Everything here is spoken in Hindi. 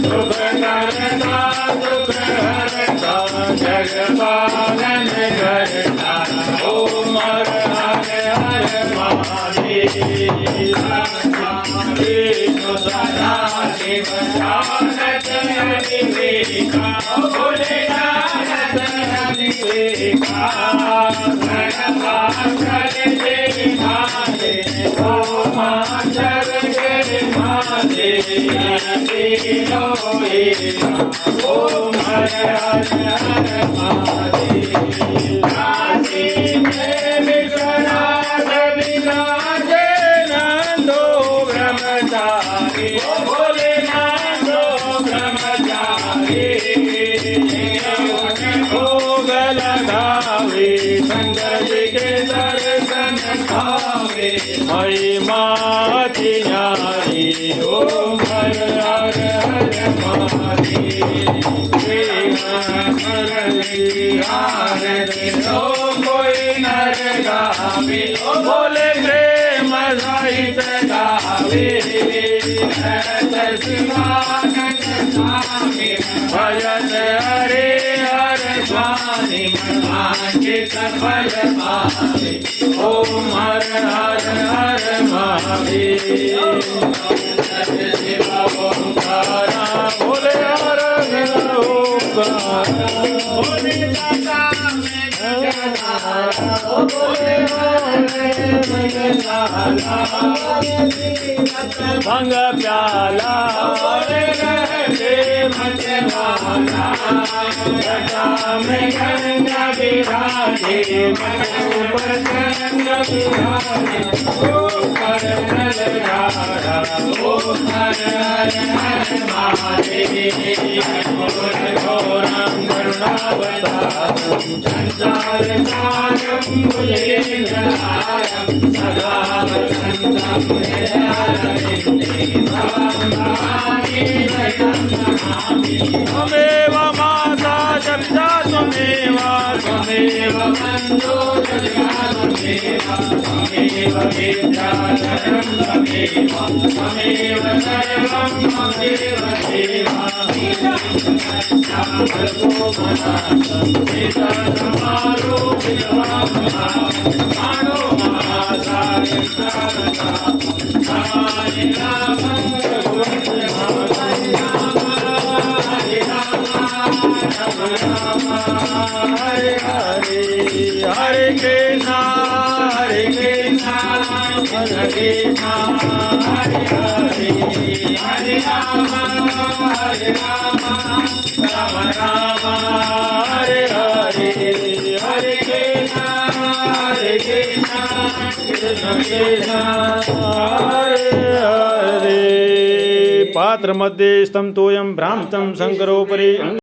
सुख करता दुख हरता जगपालन करता ओम हर हर हर महादेव सदा शिव जानत विवेका भोलेनाथ विवेका गणपाकर जय महादेव ओम शर जय महादेव ओम हर हर हर महादेव काशी में विश्वनाथ विराजे नंदो ब्रह्मचारी भोलेनाथो ब्रह्मचारी भोग लगावे शंकर जी के दर्शन खावे महिमा न्यारी ओम हर हर हर महादेव कोई नर गावे बोले प्रेम सहित गावे भजन हरे हर स्वामी मांगित फल पावे ओम हर हर हर महादेव शिव ओंकारा बोले हर हर ओंकारा बोले दाता में जगतारा बोले भंग प्याला बोले रहते मतवाला जटा में गंगा विराजे मन ऊपर गंगा विराजे ऊपर नल राधा ओम हर हर हर महादेव घोरम करुणावतारम संसार सारम भुजगेन्द्रहारम सदा वसन्तं त्वमेव माता जपिता त्वमेव त्वमेव बन्धो त्वमेव विद्याधरं त्वमेव सर्वं त्वमेव देवा हरे हरे हरे कृष्णा हरे कृष्णा हरे कृष्णा हरे हरे हरे राम राम राम हरे हरे हरे कृष्णा कृष्ण कृष्ण हरे हरे पात्र मध्ये स्तम तोयम भ्रांतं शंकरोपरि